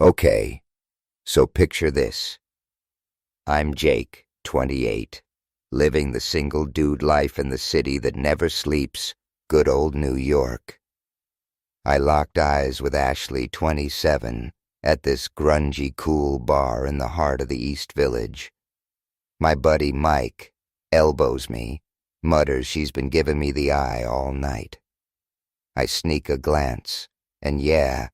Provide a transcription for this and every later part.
Okay, so picture this. I'm Jake, 28, living the single dude life in the city that never sleeps, good old New York. I locked eyes with Ashley, 27, at this grungy, cool bar in the heart of the East Village. My buddy Mike elbows me, mutters she's been giving me the eye all night. I sneak a glance, and yeah,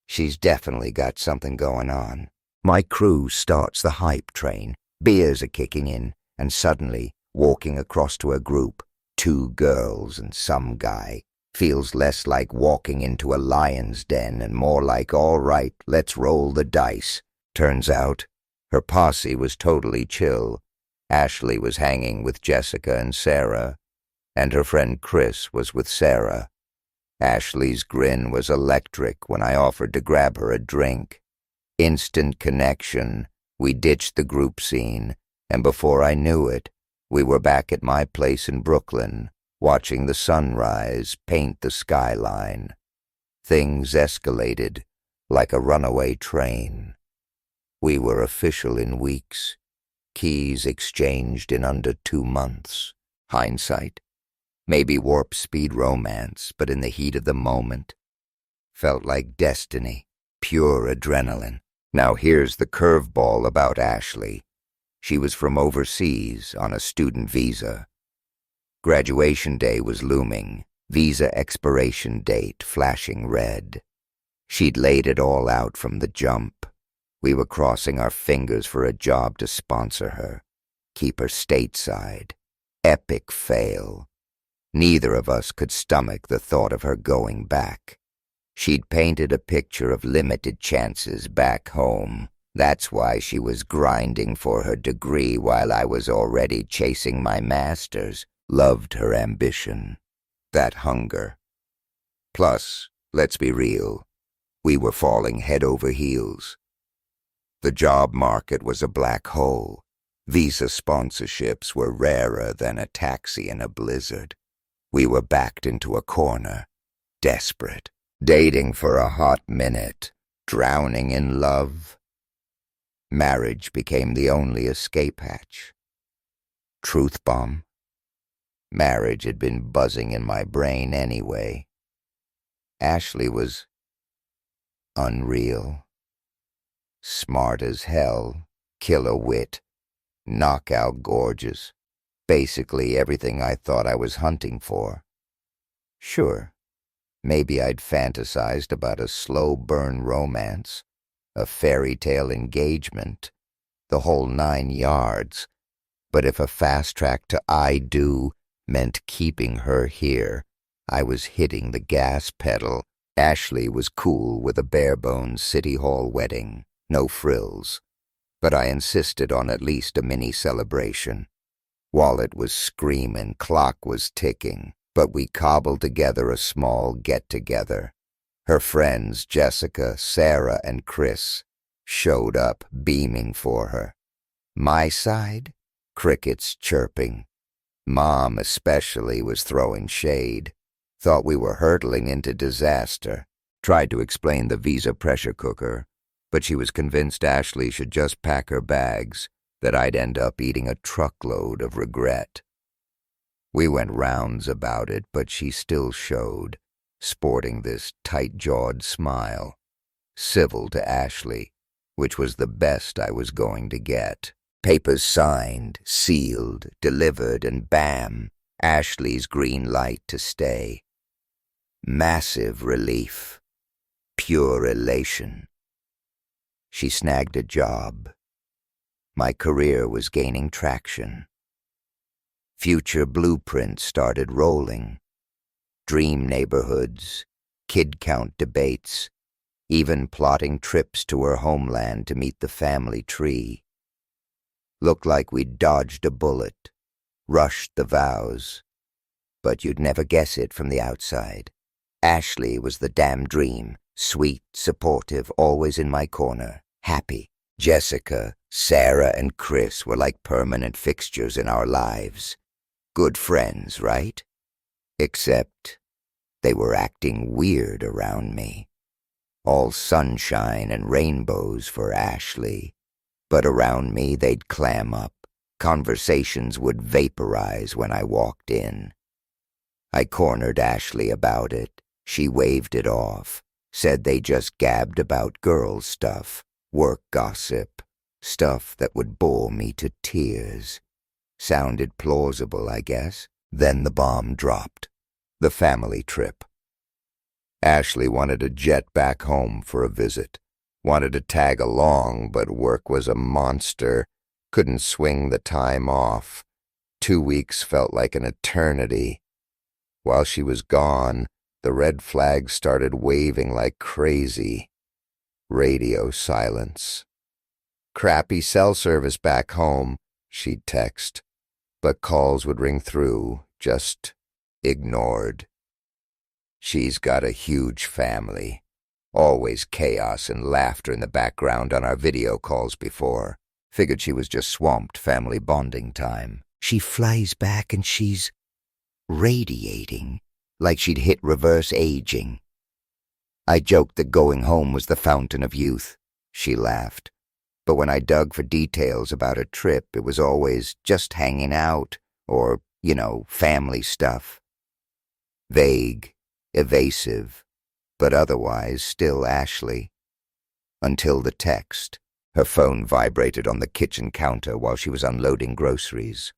she's definitely got something going on. My crew starts the hype train. Beers are kicking in, and suddenly, walking across to a group, 2 girls and some guy, feels less like walking into a lion's den and more like, all right, let's roll the dice. Turns out, her posse was totally chill. Ashley was hanging with Jessica and Sarah, and her friend Chris was with Sarah. Ashley's grin was electric when I offered to grab her a drink. Instant connection. We ditched the group scene, and before I knew it, we were back at my place in Brooklyn, watching the sunrise paint the skyline. Things escalated like a runaway train. We were official in weeks, keys exchanged in under 2 months. Hindsight? Maybe warp speed romance, but in the heat of the moment, felt like destiny, pure adrenaline. Now here's the curveball about Ashley. She was from overseas on a student visa. Graduation day was looming, visa expiration date flashing red. She'd laid it all out from the jump. We were crossing our fingers for a job to sponsor her, keep her stateside. Epic fail. Neither of us could stomach the thought of her going back. She'd painted a picture of limited chances back home. That's why she was grinding for her degree while I was already chasing my master's. Loved her ambition. That hunger. Plus, let's be real, we were falling head over heels. The job market was a black hole. Visa sponsorships were rarer than a taxi in a blizzard. We were backed into a corner, desperate. Dating for a hot minute, drowning in love. Marriage became the only escape hatch. Truth bomb? Marriage had been buzzing in my brain anyway. Ashley was unreal. Smart as hell, killer wit, knockout gorgeous. Basically everything I thought I was hunting for. Sure. Maybe I'd fantasized about a slow-burn romance, a fairy tale engagement, the whole 9 yards. But if a fast track to I do meant keeping her here, I was hitting the gas pedal. Ashley was cool with a bare-bones City Hall wedding, no frills. But I insisted on at least a mini celebration. Wallet was screaming, clock was ticking. But we cobbled together a small get-together. Her friends, Jessica, Sarah, and Chris, showed up, beaming for her. My side? Crickets chirping. Mom, especially, was throwing shade. Thought we were hurtling into disaster. Tried to explain the visa pressure cooker, but she was convinced Ashley should just pack her bags, that I'd end up eating a truckload of regret. We went rounds about it, but she still showed, sporting this tight-jawed smile. Civil to Ashley, which was the best I was going to get. Papers signed, sealed, delivered, and bam, Ashley's green light to stay. Massive relief. Pure elation. She snagged a job. My career was gaining traction. Future blueprints started rolling. Dream neighborhoods, kid count debates, even plotting trips to her homeland to meet the family tree. Looked like we'd dodged a bullet, rushed the vows. But you'd never guess it from the outside. Ashley was the damn dream, sweet, supportive, always in my corner, happy. Jessica, Sarah, and Chris were like permanent fixtures in our lives. Good friends, right? Except they were acting weird around me. All sunshine and rainbows for Ashley. But around me they'd clam up. Conversations would vaporize when I walked in. I cornered Ashley about it. She waved it off. Said they just gabbed about girl stuff, work gossip, stuff that would bore me to tears. Sounded plausible, I guess. Then the bomb dropped. The family trip. Ashley wanted to jet back home for a visit. Wanted to tag along, but work was a monster. Couldn't swing the time off. 2 weeks felt like an eternity. While she was gone, the red flags started waving like crazy. Radio silence. Crappy cell service back home, she'd text. But calls would ring through, just ignored. She's got a huge family. Always chaos and laughter in the background on our video calls before. Figured she was just swamped family bonding time. She flies back and she's radiating, like she'd hit reverse aging. I joked that going home was the fountain of youth. She laughed. But when I dug for details about her trip, it was always just hanging out or, family stuff. Vague, evasive, but otherwise still Ashley. Until the text. Her phone vibrated on the kitchen counter while she was unloading groceries.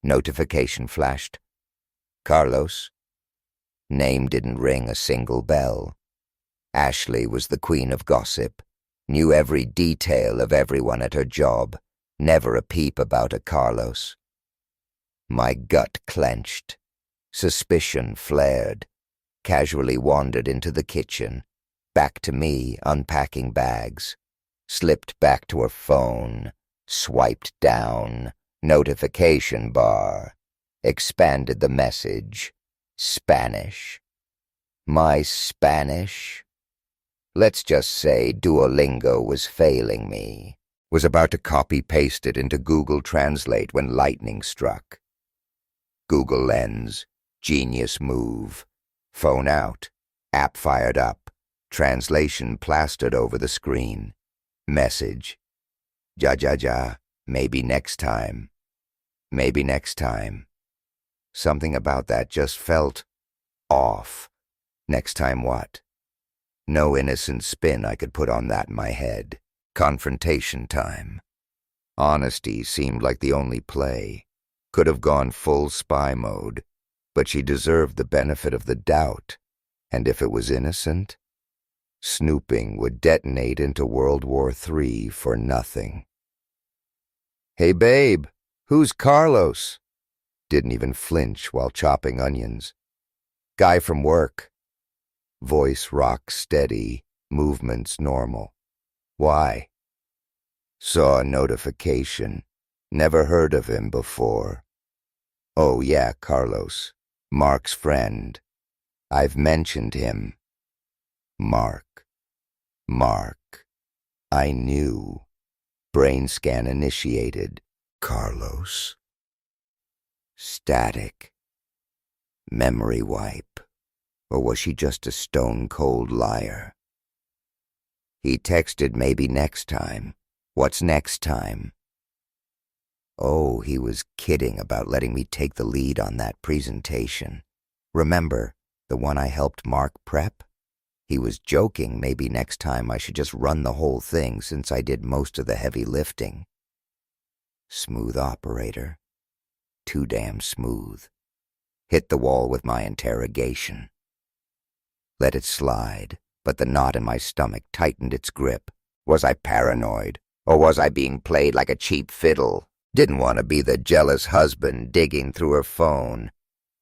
Notification flashed. Carlos. Name didn't ring a single bell. Ashley was the queen of gossip. Knew every detail of everyone at her job. Never a peep about a Carlos. My gut clenched. Suspicion flared. Casually wandered into the kitchen. Back to me, unpacking bags. Slipped back to her phone. Swiped down. Notification bar. Expanded the message. Spanish. My Spanish? Let's just say Duolingo was failing me. Was about to copy-paste it into Google Translate when lightning struck. Google Lens. Genius move. Phone out. App fired up. Translation plastered over the screen. Message. Ja. Maybe next time. Maybe next time. Something about that just felt off. Next time what? No innocent spin I could put on that in my head. Confrontation time. Honesty seemed like the only play. Could have gone full spy mode, but she deserved the benefit of the doubt. And if it was innocent, snooping would detonate into World War III for nothing. Hey babe, who's Carlos? Didn't even flinch while chopping onions. Guy from work. Voice rock steady, movements normal. Why? Saw a notification. Never heard of him before. Oh yeah, Carlos. Mark's friend. I've mentioned him. Mark. I knew. Brain scan initiated. Carlos. Static. Memory wipe. Or was she just a stone-cold liar? He texted maybe next time. What's next time? Oh, he was kidding about letting me take the lead on that presentation. Remember, the one I helped Mark prep? He was joking maybe next time I should just run the whole thing since I did most of the heavy lifting. Smooth operator. Too damn smooth. Hit the wall with my interrogation. Let it slide, but the knot in my stomach tightened its grip. Was I paranoid? Or was I being played like a cheap fiddle? Didn't want to be the jealous husband digging through her phone.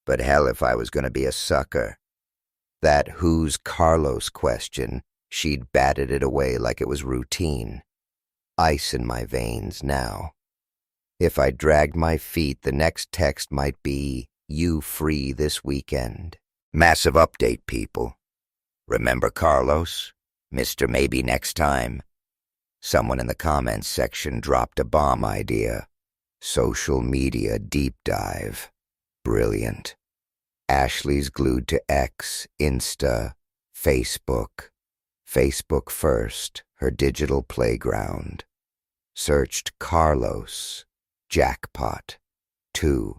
But hell if I was going to be a sucker. That who's Carlos question, she'd batted it away like it was routine. Ice in my veins now. If I dragged my feet, the next text might be, you free this weekend. Massive update, people. Remember Carlos? Mr. Maybe next time. Someone in the comments section dropped a bomb idea. Social media deep dive. Brilliant. Ashley's glued to X, Insta, Facebook. Facebook first, her digital playground. Searched Carlos, jackpot. 2.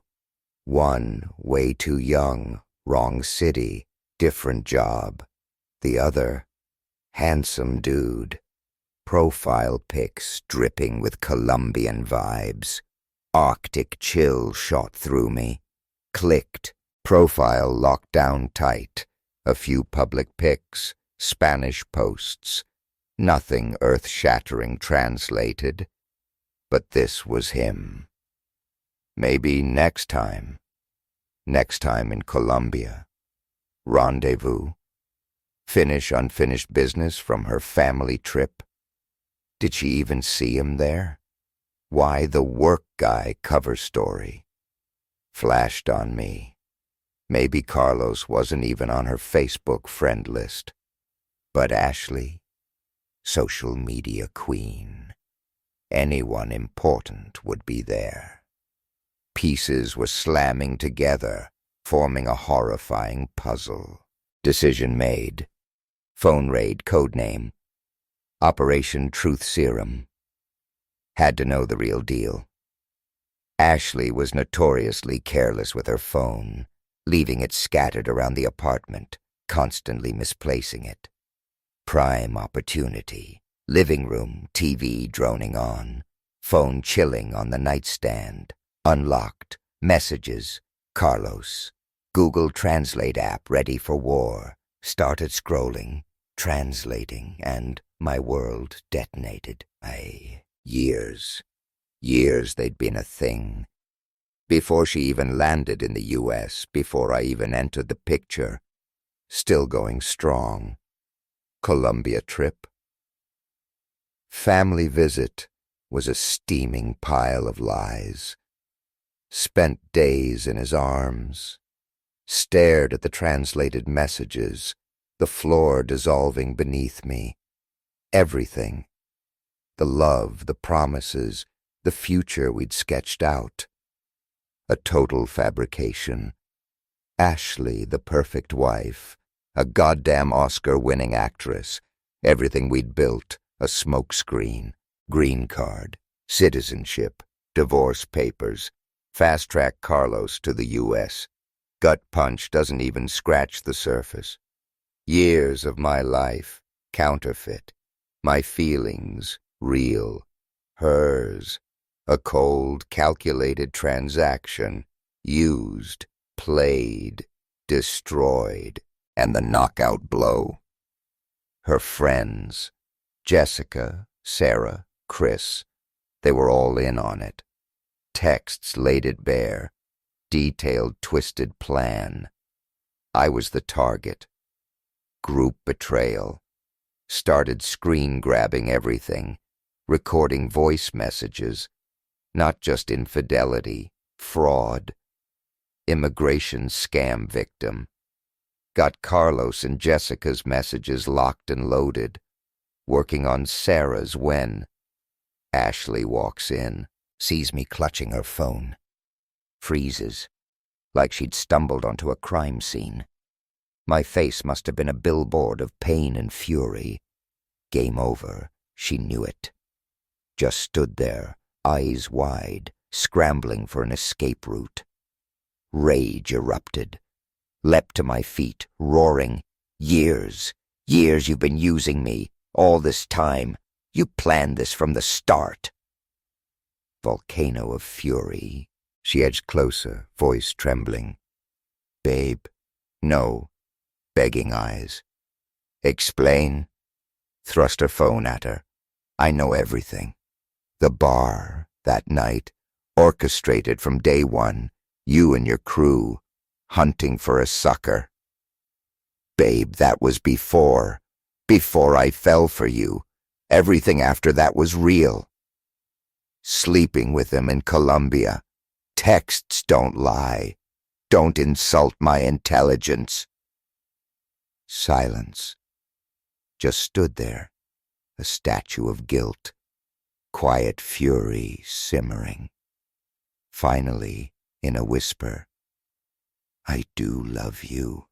1, way too young, wrong city, different job. The other, handsome dude. Profile pics dripping with Colombian vibes. Arctic chill shot through me. Clicked. Profile locked down tight. A few public pics, Spanish posts. Nothing earth-shattering translated. But this was him. Maybe next time. Next time in Colombia. Rendezvous. Finish unfinished business from her family trip. Did she even see him there? Why the work guy cover story? Flashed on me. Maybe Carlos wasn't even on her Facebook friend list. But Ashley, social media queen. Anyone important would be there. Pieces were slamming together, forming a horrifying puzzle. Decision made. Phone raid codename. Operation Truth Serum. Had to know the real deal. Ashley was notoriously careless with her phone, leaving it scattered around the apartment, constantly misplacing it. Prime opportunity. Living room, TV droning on. Phone chilling on the nightstand. Unlocked. Messages. Carlos. Google Translate app ready for war. Started scrolling, translating, and my world detonated. Years they'd been a thing. Before she even landed in the US, before I even entered the picture. Still going strong. Colombia trip. Family visit was a steaming pile of lies. Spent days in his arms. Stared at the translated messages, the floor dissolving beneath me. Everything. The love, the promises, the future we'd sketched out. A total fabrication. Ashley, the perfect wife, a goddamn Oscar-winning actress. Everything we'd built, a smokescreen, green card, citizenship, divorce papers, fast-track Carlos to the US. Gut punch doesn't even scratch the surface. Years of my life, counterfeit. My feelings, real. Hers, a cold, calculated transaction. Used, played, destroyed, and the knockout blow. Her friends, Jessica, Sarah, Chris, they were all in on it. Texts laid it bare. Detailed, twisted plan. I was the target. Group betrayal. Started screen-grabbing everything, recording voice messages. Not just infidelity, fraud. Immigration scam victim. Got Carlos and Jessica's messages locked and loaded. Working on Sarah's when Ashley walks in, sees me clutching her phone. Freezes, like she'd stumbled onto a crime scene. My face must have been a billboard of pain and fury. Game over, she knew it. Just stood there, eyes wide, scrambling for an escape route. Rage erupted. Leapt to my feet, roaring, Years you've been using me, all this time. You planned this from the start. Volcano of fury. She edged closer, voice trembling. Babe, no. Begging eyes. Explain. Thrust her phone at her. I know everything. The bar, that night, orchestrated from day one. You and your crew, hunting for a sucker. Babe, that was before I fell for you. Everything after that was real. Sleeping with him in Colombia. Texts don't lie. Don't insult my intelligence. Silence. Just stood there, a statue of guilt. Quiet fury simmering. Finally, in a whisper, I do love you.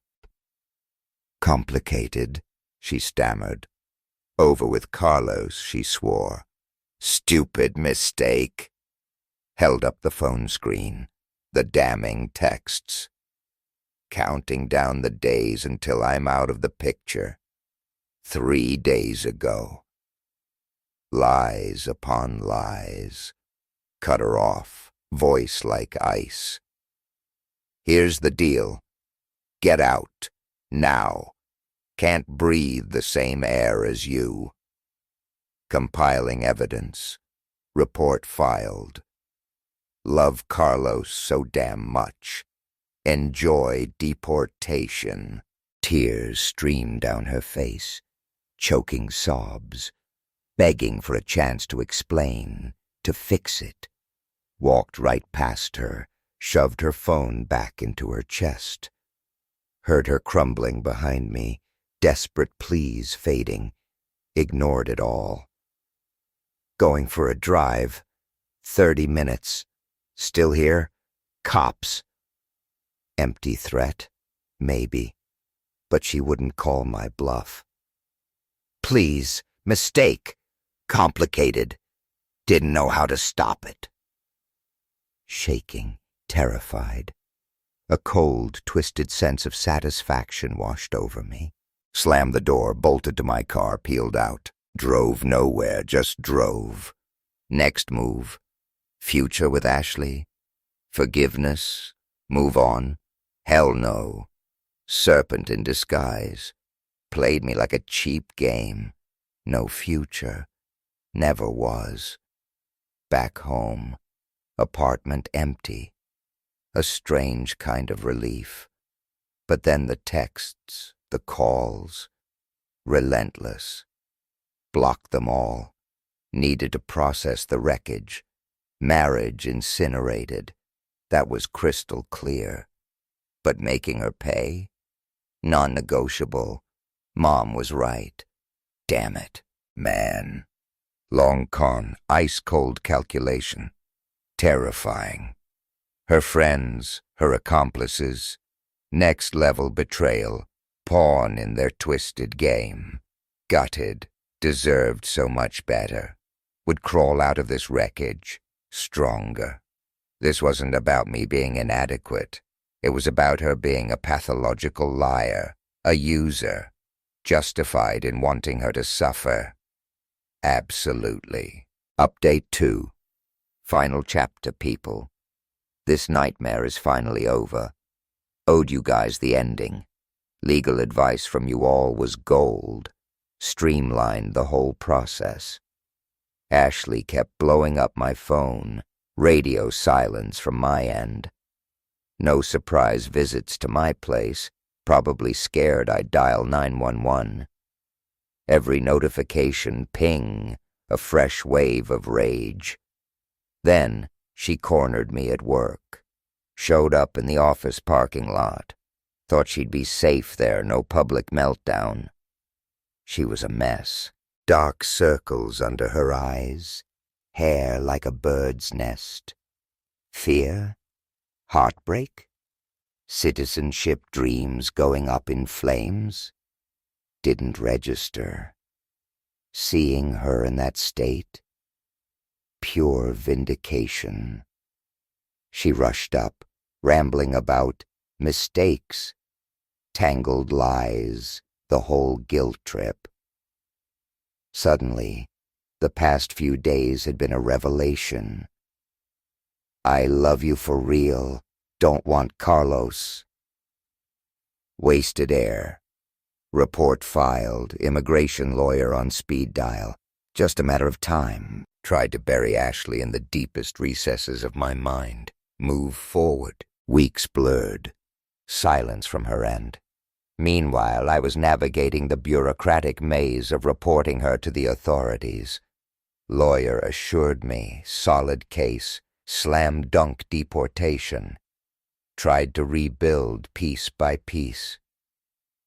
Complicated, she stammered, Over with Carlos, she swore. Stupid mistake. Held up the phone screen, the damning texts. Counting down the days until I'm out of the picture. 3 days ago. Lies upon lies. Cut her off, voice like ice. Here's the deal. Get out, now. Can't breathe the same air as you. Compiling evidence. Report filed. Love Carlos so damn much. Enjoy deportation. Tears streamed down her face, choking sobs, begging for a chance to explain, to fix it. Walked right past her, shoved her phone back into her chest. Heard her crumbling behind me, desperate pleas fading. Ignored it all. Going for a drive. 30 minutes. Still here? Cops. Empty threat? Maybe. But she wouldn't call my bluff. Please, mistake. Complicated. Didn't know how to stop it. Shaking, terrified. A cold, twisted sense of satisfaction washed over me. Slammed the door, bolted to my car, peeled out. Drove nowhere, just drove. Next move. Future with Ashley? Forgiveness? Move on? Hell no. Serpent in disguise. Played me like a cheap game. No future. Never was. Back home. Apartment empty. A strange kind of relief. But then the texts, the calls. Relentless. Blocked them all. Needed to process the wreckage. Marriage incinerated. That was crystal clear. But making her pay? Non-negotiable. Mom was right. Damn it, man. Long con, ice-cold calculation. Terrifying. Her friends, her accomplices. Next-level betrayal. Pawn in their twisted game. Gutted. Deserved so much better. Would crawl out of this wreckage. Stronger. This wasn't about me being inadequate. It was about her being a pathological liar. A user. Justified in wanting her to suffer. Absolutely. Update 2. Final chapter, people. This nightmare is finally over. Owed you guys the ending. Legal advice from you all was gold. Streamlined the whole process. Ashley kept blowing up my phone. Radio silence from my end. No surprise visits to my place. Probably scared I'd dial 911. Every notification ping, a fresh wave of rage. Then she cornered me at work. Showed up in the office parking lot. Thought she'd be safe there, no public meltdown. She was a mess. Dark circles under her eyes. Hair like a bird's nest. Fear? Heartbreak? Citizenship dreams going up in flames? Didn't register. Seeing her in that state? Pure vindication. She rushed up, rambling about mistakes, tangled lies, the whole guilt trip. Suddenly, the past few days had been a revelation. I love you for real, don't want Carlos. Wasted air. Report filed, immigration lawyer on speed dial. Just a matter of time. Tried to bury Ashley in the deepest recesses of my mind. Move forward. Weeks blurred. Silence from her end. Meanwhile, I was navigating the bureaucratic maze of reporting her to the authorities. Lawyer assured me, solid case, slam dunk deportation. Tried to rebuild piece by piece.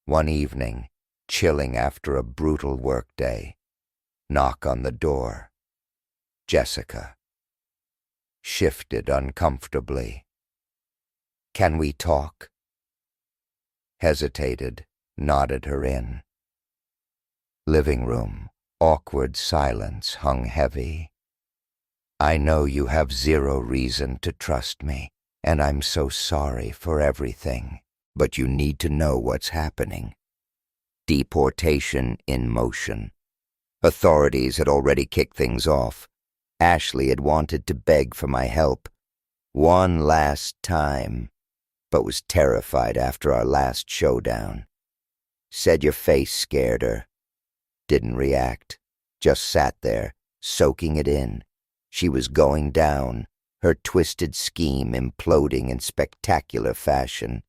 One evening, chilling after a brutal workday. Knock on the door. Jessica. Shifted uncomfortably. Can we talk? Hesitated, nodded her in. Living room, Awkward silence hung heavy. I know you have zero reason to trust me, and I'm so sorry for everything, but you need to know what's happening. Deportation in motion. Authorities had already kicked things off. Ashley had wanted to beg for my help one last time, but was terrified after our last showdown. Said your face scared her. Didn't react, just sat there, soaking it in. She was going down, her twisted scheme imploding in spectacular fashion.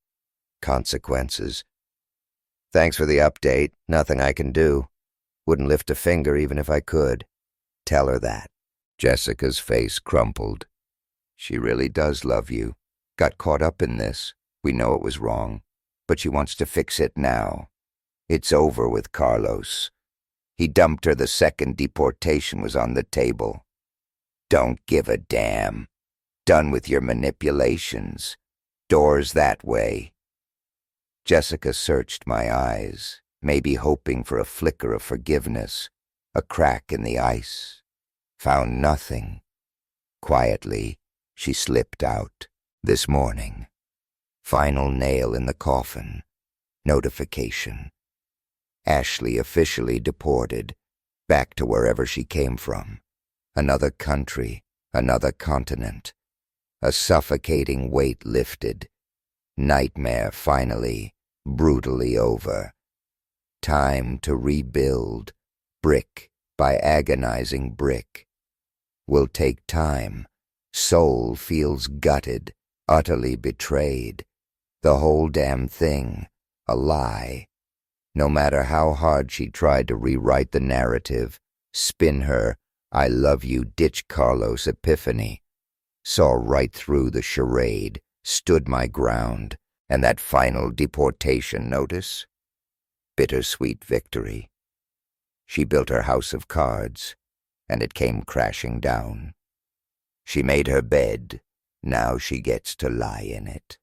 Consequences. Thanks for the update. Nothing I can do. Wouldn't lift a finger even if I could. Tell her that. Jessica's face crumpled. She really does love you. Got caught up in this. We know it was wrong, but she wants to fix it now. It's over with Carlos. He dumped her the second deportation was on the table. Don't give a damn. Done with your manipulations. Doors that way. Jessica searched my eyes, maybe hoping for a flicker of forgiveness, a crack in the ice. Found nothing. Quietly, she slipped out. This morning. Final nail in the coffin. Notification. Ashley officially deported, back to wherever she came from. Another country, another continent. A suffocating weight lifted. Nightmare finally, brutally over. Time to rebuild, brick by agonizing brick. Will take time. Soul feels gutted, utterly betrayed. The whole damn thing, a lie. No matter how hard she tried to rewrite the narrative, spin her I love you ditch Carlos epiphany, saw right through the charade, stood my ground, and that final deportation notice? Bittersweet victory. She built her house of cards, and it came crashing down. She made her bed, now she gets to lie in it.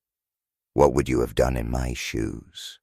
What would you have done in my shoes?